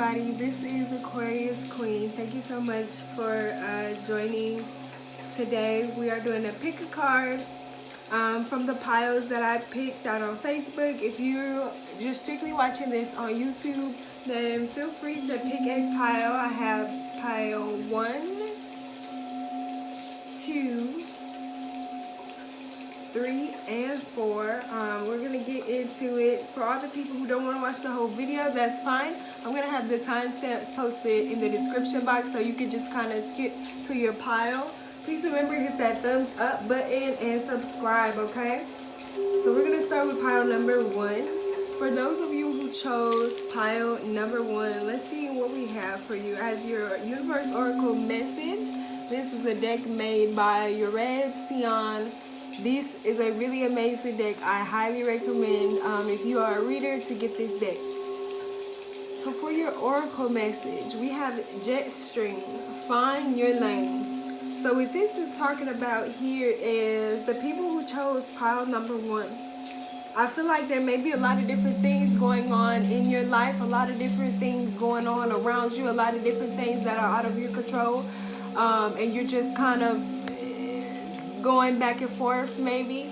everybody. This is Aquarius Queen. Thank you so much for joining today. We are doing a pick a card from the piles that I picked out on Facebook. If you're just strictly watching this on YouTube, then feel free to pick a pile. I have pile 1, 2, 3, and 4. We're gonna get into it. For all the people who don't want to watch the whole video, that's fine. I'm gonna have the timestamps posted in the description box so you can just kind of skip to your pile. Please remember to hit that thumbs up button and subscribe, okay? So we're gonna start with pile number 1. For those of you who chose pile number 1, let's see what we have for you as your Universe Oracle message. This is a deck made by Yoreb Sion. This is a really amazing deck. I highly recommend if you are a reader to get this deck. So for your oracle message, we have Jetstream, find your lane. So what this is talking about here is the people who chose pile number 1. I feel like there may be a lot of different things going on in your life, a lot of different things going on around you, a lot of different things that are out of your control, and you're just kind of going back and forth maybe.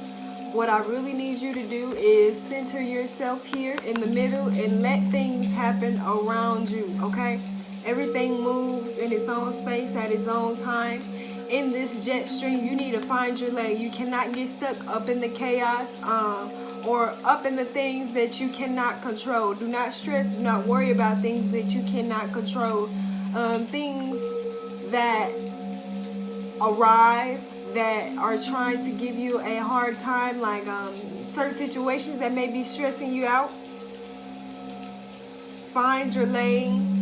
What I really need you to do is center yourself here in the middle and let things happen around you, okay? Everything moves in its own space at its own time. In this jet stream, you need to find your lane. You cannot get stuck up in the chaos or up in the things that you cannot control. Do not stress, do not worry about things that you cannot control. Things that arrive that are trying to give you a hard time, like certain situations that may be stressing you out. Find your lane.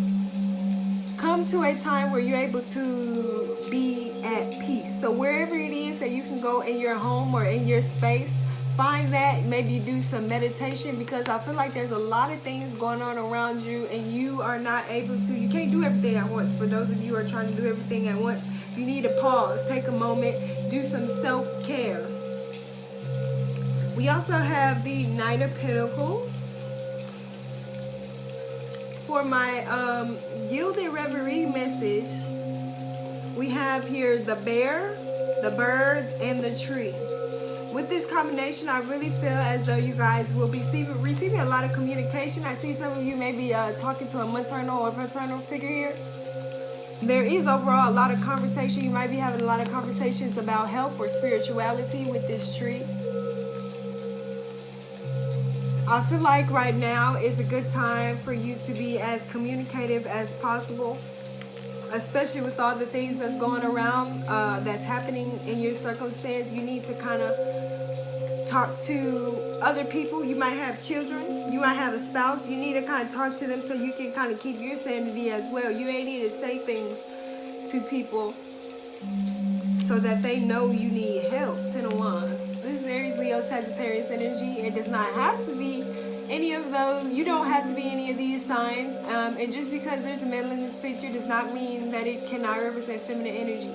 Come to a time where you're able to be at peace. So wherever it is that you can go in your home or in your space, find that. Maybe do some meditation, because I feel like there's a lot of things going on around you and you are not able to, you can't do everything at once. For those of you who are trying to do everything at once, you need to pause, take a moment, do some self-care. We also have the Knight of Pentacles. For my Gilded Reverie message, we have here the bear, the birds, and the tree. With this combination, I really feel as though you guys will be receiving a lot of communication. I see some of you may be talking to a maternal or paternal figure here. There is overall a lot of conversation. You might be having a lot of conversations about health or spirituality with this tree. I feel like right now is a good time for you to be as communicative as possible, especially with all the things that's going around, that's happening in your circumstance. You need to kind of talk to other people. You might have children, you might have a spouse. You need to kind of talk to them so you can kind of keep your sanity as well. You may need to say things to people so that they know you need help. Ten of Wands. This is Aries, Leo, Sagittarius energy. It does not have to be any of those. You don't have to be any of these signs. And just because there's a male in this picture does not mean that it cannot represent feminine energy.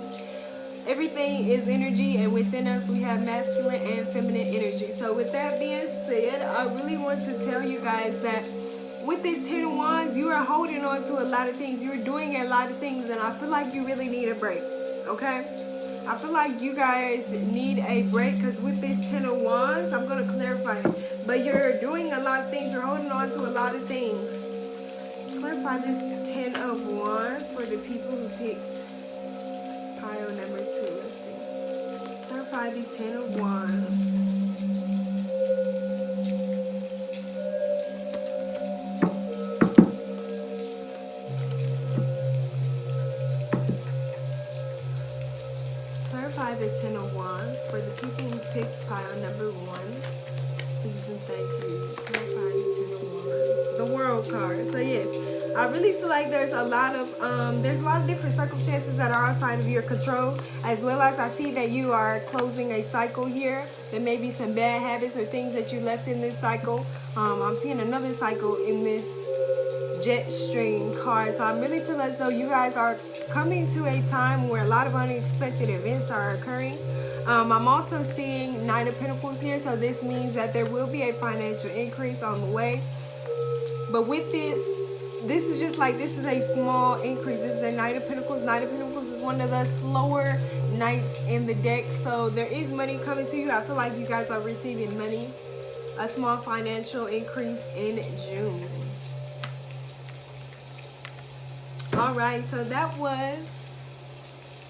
Everything is energy, and within us we have masculine and feminine energy. So with that being said, I really want to tell you guys that with this Ten of Wands, you are holding on to a lot of things. You're doing a lot of things, and I feel like you really need a break, okay? I feel like you guys need a break, because with this Ten of Wands, I'm going to clarify it, but you're doing a lot of things. You're holding on to a lot of things. Clarify this Ten of Wands for the people who picked pile number 2. Let's see. Clarify the Ten of Wands. Clarify the Ten of Wands for the people who picked pile number 1. Please and thank you. Clarify the Ten of Wands. The World card. So yes, I really feel like there's a lot of different circumstances that are outside of your control, as well as I see that you are closing a cycle here. There may be some bad habits or things that you left in this cycle. I'm seeing another cycle in this jet stream card. So I really feel as though you guys are coming to a time where a lot of unexpected events are occurring. I'm also seeing Nine of Pentacles here, so this means that there will be a financial increase on the way. But with this this is just like, this is a small increase. This is a Knight of Pentacles. Knight of Pentacles is one of the slower knights in the deck. So there is money coming to you. I feel like you guys are receiving money. A small financial increase in June. Alright, so that was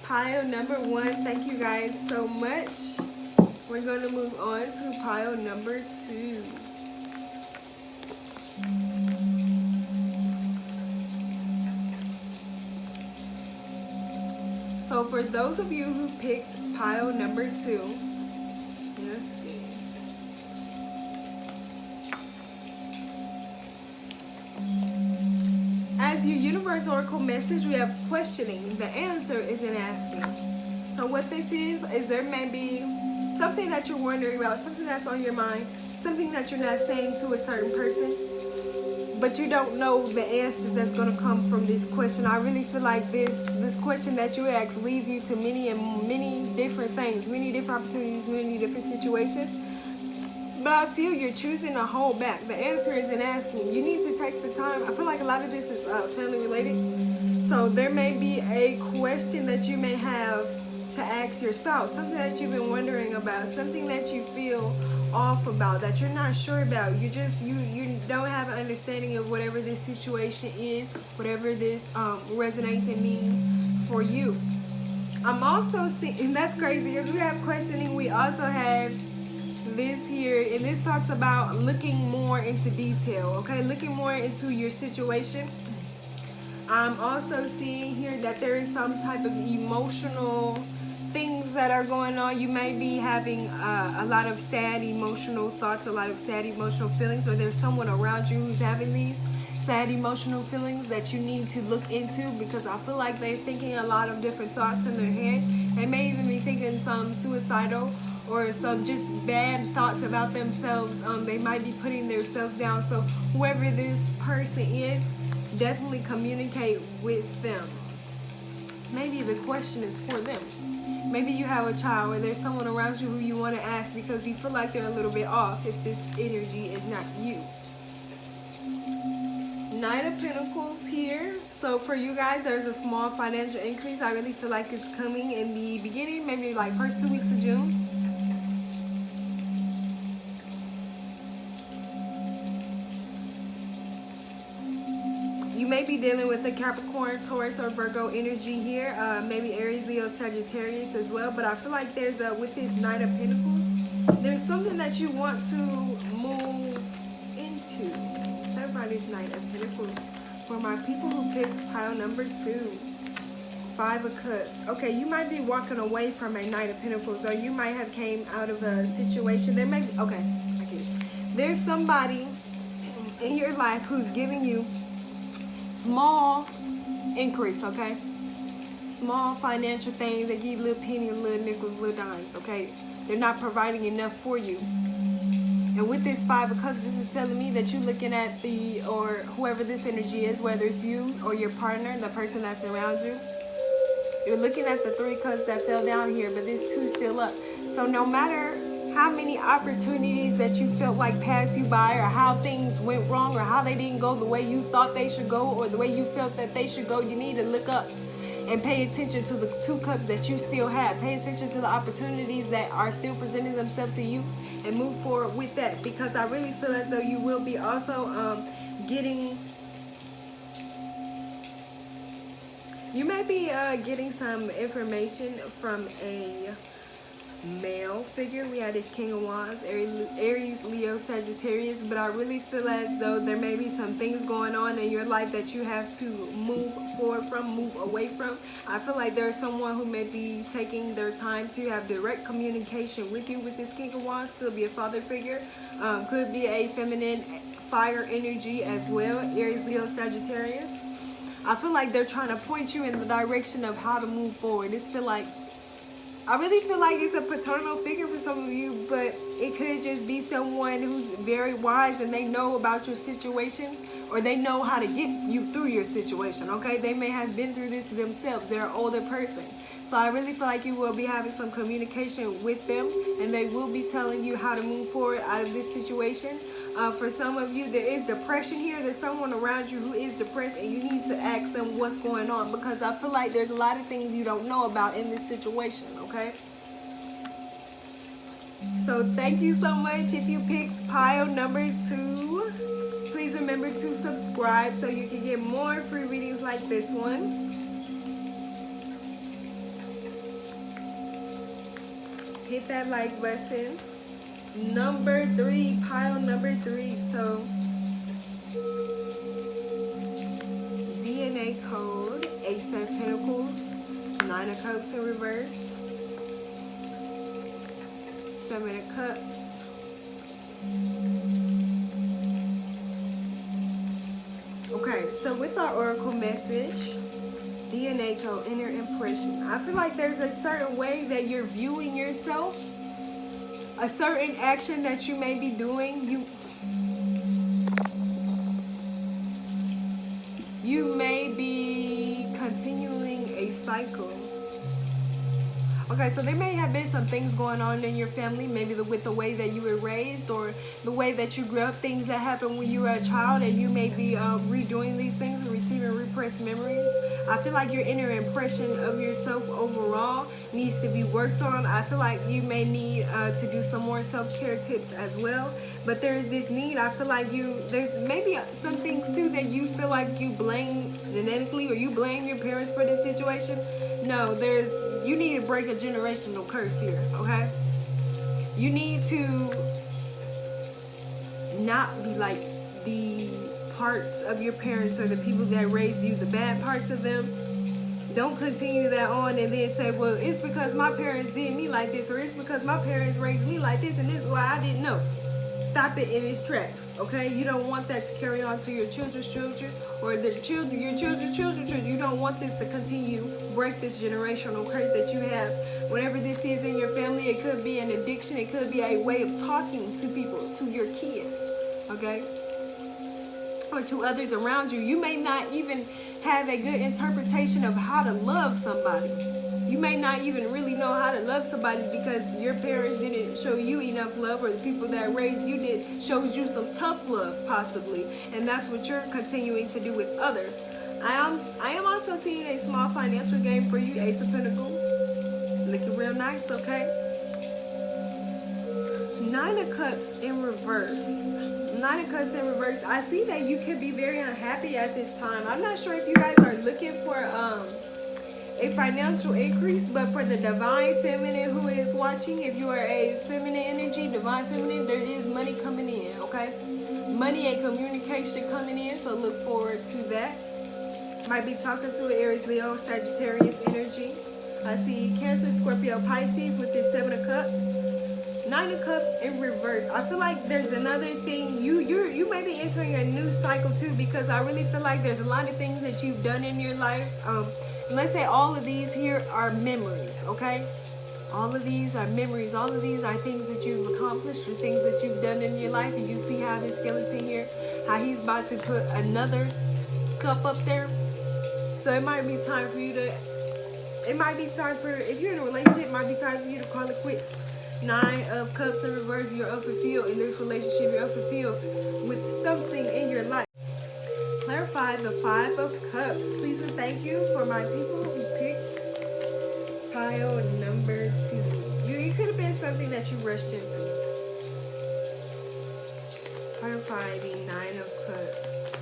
pile number 1. Thank you guys so much. We're going to move on to pile number 2. So for those of you who picked pile number 2, let's see. As your universe oracle message, we have questioning. The answer is in asking. So what this is there may be something that you're wondering about, something that's on your mind, something that you're not saying to a certain person, but you don't know the answers that's going to come from this question. I really feel like this question that you ask leads you to many different things, many different opportunities, many different situations. But I feel you're choosing to hold back. The answer is in asking. You need to take the time. I feel like a lot of this is family related. So there may be a question that you may have to ask your spouse, something that you've been wondering about, something that you feel off about, that you're not sure about. You don't have an understanding of whatever this situation is, whatever this resonates and means for you. I'm also seeing, and that's crazy, as we have questioning, we also have this here, and this talks about looking more into detail, okay, looking more into your situation. I'm also seeing here that there is some type of emotional things that are going on. You may be having a lot of sad emotional thoughts, a lot of sad emotional feelings, or there's someone around you who's having these sad emotional feelings that you need to look into, because I feel like they're thinking a lot of different thoughts in their head. They may even be thinking some suicidal or some just bad thoughts about themselves. They might be putting themselves down. So whoever this person is, definitely communicate with them. Maybe the question is for them. Maybe you have a child or there's someone around you who you want to ask because you feel like they're a little bit off if this energy is not you. Knight of Pentacles here. So for you guys, there's a small financial increase. I really feel like it's coming in the beginning, maybe like first 2 weeks of June. You may be dealing with a Capricorn, Taurus, or Virgo energy here. Maybe Aries, Leo, Sagittarius as well. But I feel like there's with this Knight of Pentacles, there's something that you want to move into. Everybody's Knight of Pentacles. For my people who picked pile number 2, 5 of Cups. Okay, you might be walking away from a Knight of Pentacles, or you might have came out of a situation. There may be, okay, I get it. There's somebody in your life who's giving you small increase, okay? Small financial things. They give you little pennies, little nickels, little dimes, okay? They're not providing enough for you. And with this 5 of Cups, this is telling me that you're looking at or whoever this energy is, whether it's you or your partner, the person that's around you. You're looking at the 3 Cups that fell down here, but this 2 still up. So no matter how many opportunities that you felt like passed you by, or how things went wrong, or how they didn't go the way you thought they should go, or the way you felt that they should go, you need to look up and pay attention to the 2 Cups that you still have. Pay attention to the opportunities that are still presenting themselves to you and move forward with that, because I really feel as though you will be also you may be getting some information from a male figure. We had this King of Wands, Aries, Leo, Sagittarius, but I really feel as though there may be some things going on in your life that you have to move forward from, move away from. I feel like there's someone who may be taking their time to have direct communication with you with this King of Wands. Could be a father figure, could be a feminine fire energy as well, Aries, Leo, Sagittarius. I feel like they're trying to point you in the direction of how to move forward. I really feel like it's a paternal figure for some of you, but it could just be someone who's very wise and they know about your situation, or they know how to get you through your situation, okay? They may have been through this themselves. They're an older person. So I really feel like you will be having some communication with them, and they will be telling you how to move forward out of this situation. For some of you, there is depression here. There's someone around you who is depressed, and you need to ask them what's going on, because I feel like there's a lot of things you don't know about in this situation, okay? So thank you so much if you picked pile number 2. Please remember to subscribe so you can get more free readings like this one. Hit that like button. Number 3, pile number 3. So DNA code, Ace of Pentacles, 9 of Cups in reverse, 7 of Cups, okay, so with our oracle message, DNA code, inner impression, I feel like there's a certain way that you're viewing yourself, a certain action that you may be doing. You may be continuing a cycle. Okay, so there may have been some things going on in your family, maybe with the way that you were raised, or the way that you grew up, things that happened when you were a child, and you may be redoing these things or receiving repressed memories. I feel like your inner impression of yourself overall needs to be worked on. I feel like you may need to do some more self-care tips as well. But there's this need, I feel like there's maybe some things too that you feel like you blame genetically, or you blame your parents for this situation. No, you need to break a generational curse here, okay? You need to not be like the parts of your parents or the people that raised you, the bad parts of them. Don't continue that on and then say, well, it's because my parents did me like this, or it's because my parents raised me like this, and this is why I didn't know. Stop it in its tracks, okay? You don't want that to carry on to your children's children, or your children's children. You don't want this to continue, break this generational curse that you have. Whatever this is in your family, it could be an addiction, it could be a way of talking to people, to your kids, okay? Or to others around you. You may not even have a good interpretation of how to love somebody. You may not even really know how to love somebody because your parents didn't show you enough love, or the people that raised you showed you some tough love possibly, and that's what you're continuing to do with others. I am also seeing a small financial gain for you, Ace of Pentacles. Looking real nice, okay? 9 of Cups in reverse. 9 of Cups in reverse. I see that you could be very unhappy at this time. I'm not sure if you guys are looking for a financial increase, but for the divine feminine who is watching, if you are a feminine energy, divine feminine, there is money coming in, okay? Money and communication coming in, so look forward to that. Might be talking to an Aries, Leo, Sagittarius energy. I see Cancer, Scorpio, Pisces with this 7 of Cups. 9 of Cups in reverse. I feel like there's another thing. You may be entering a new cycle too, because I really feel like there's a lot of things that you've done in your life. Let's say all of these here are memories, okay? All of these are memories. All of these are things that you've accomplished, or things that you've done in your life. And you see how this skeleton here, how he's about to put another cup up there. So it might be time for you to, if you're in a relationship, it might be time for you to call it quits. 9 of Cups in reverse, you're unfulfilled in this relationship. You're unfulfilled with something in your life. Clarify the 5 of Cups. Please and thank you for my people who picked pile number 2. You could have been something that you rushed into. Clarify the 9 of Cups.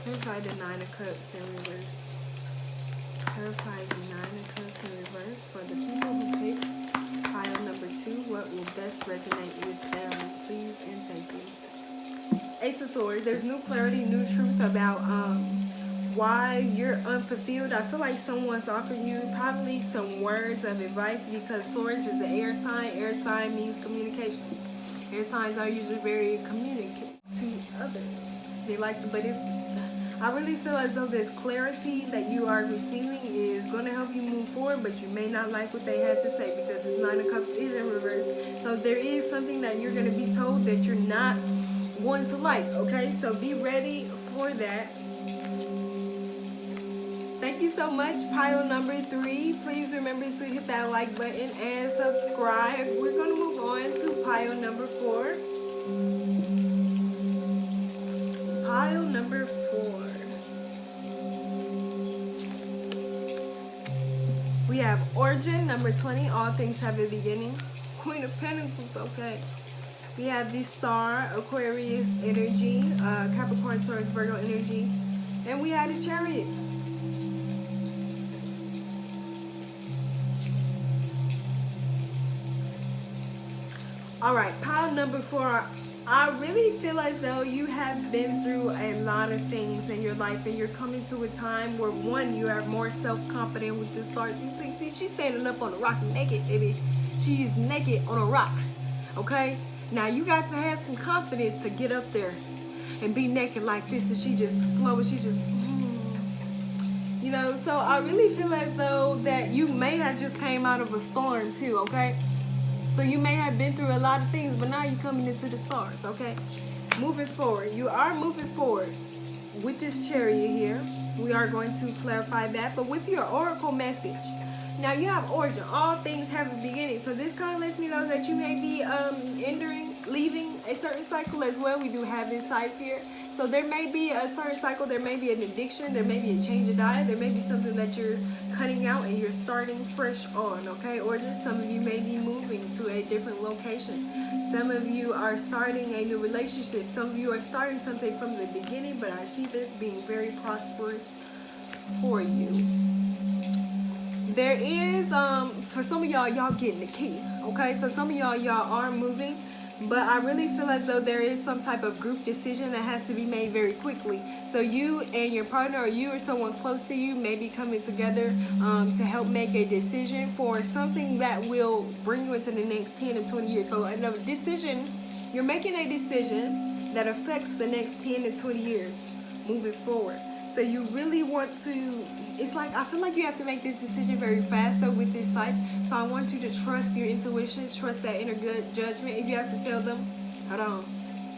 Clarify the 9 of Cups in reverse. Clarify the 9 of Cups in reverse for the people who picked pile number 2. What will best resonate with them? Please and thank you. Ace of Swords. There's new clarity, new truth about why you're unfulfilled. I feel like someone's offering you probably some words of advice, because Swords is an air sign. Air sign means communication. Air signs are usually very communicative to others. They like to, but I really feel as though this clarity that you are receiving is going to help you move forward, but you may not like what they had to say because it's Nine of Cups is in reverse. So there is something that you're going to be told that you're not going to like, okay? So be ready for that. Thank you so much, pile number 3. Please remember to hit that like button and subscribe. We're going to move on to pile number 4. Pile number 4. We have Origin, number 20. All things have a beginning. Queen of Pentacles, okay. We have the Star, Aquarius energy, Capricorn, Taurus, Virgo energy. And we have the Chariot. All right, pile number 4. I really feel as though you have been through a lot of things in your life, and you're coming to a time where, one, you are more self-confident with the Star. You see, she's standing up on a rock naked, baby. She's naked on a rock, okay? Now, you got to have some confidence to get up there and be naked like this, and she just flows, she just, you know, so I really feel as though that you may have just came out of a storm too, okay? So you may have been through a lot of things, but now you're coming into the stars, okay? Moving forward. You are moving forward with this Chariot here. We are going to clarify that. But with your oracle message, now you have Origin. All things have a beginning. So this kind of lets me know that you may be leaving a certain cycle as well. We do have this side here. So there may be a certain cycle. There may be an addiction. There may be a change of diet. There may be something that you're cutting out and you're starting fresh on, okay? Or just some of you may be moving to a different location. Some of you are starting a new relationship. Some of you are starting something from the beginning, but I see this being very prosperous for you. There is, for some of y'all getting the key, okay? So some of y'all are moving, but I really feel as though there is some type of group decision that has to be made very quickly. So you and your partner, or you or someone close to you, may be coming together to help make a decision for something that will bring you into the next 10 to 20 years. So another decision, you're making a decision that affects the next 10 to 20 years moving forward. So you really want to, it's like, I feel like you have to make this decision very fast though with this type. So I want you to trust your intuition, trust that inner good judgment. If you have to tell them, hold on,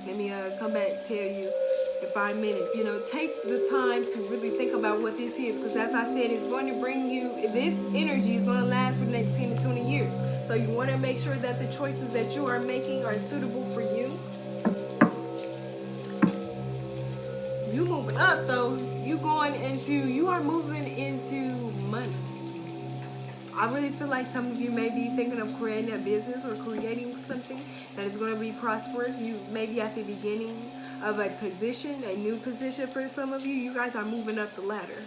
let me come back, tell you in 5 minutes. You know, take the time to really think about what this is, because as I said, it's going to bring you, this energy is going to last for the next 10 to 20 years. So you want to make sure that the choices that you are making are suitable for you. You moving up though, you are moving into money. I really feel like some of you may be thinking of creating a business or creating something that is going to be prosperous. You may be at the beginning of a position, a new position for some of you. You guys are moving up the ladder.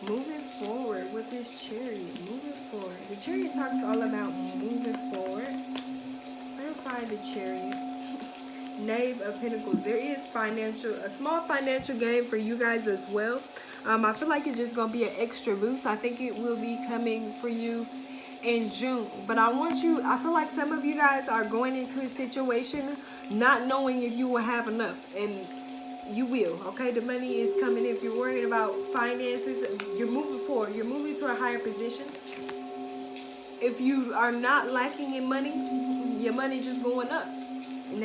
Moving forward with this Chariot, moving forward. The Chariot talks all about moving forward. Let me find the Chariot. Knave of Pentacles. There is a small financial gain for you guys as well. I feel like it's just going to be an extra boost. I think it will be coming for you in June. But I feel like some of you guys are going into a situation not knowing if you will have enough. And you will, okay? The money is coming. If you're worried about finances, you're moving forward. You're moving to a higher position. If you are not lacking in money, your money just going up. And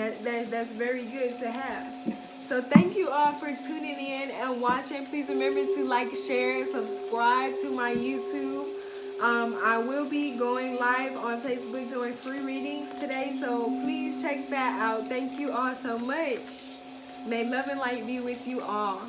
that's very good to have. So thank you all for tuning in and watching. Please remember to like, share, and subscribe to my YouTube. I will be going live on Facebook doing free readings today, so please check that out. Thank you all so much. May love and light be with you all.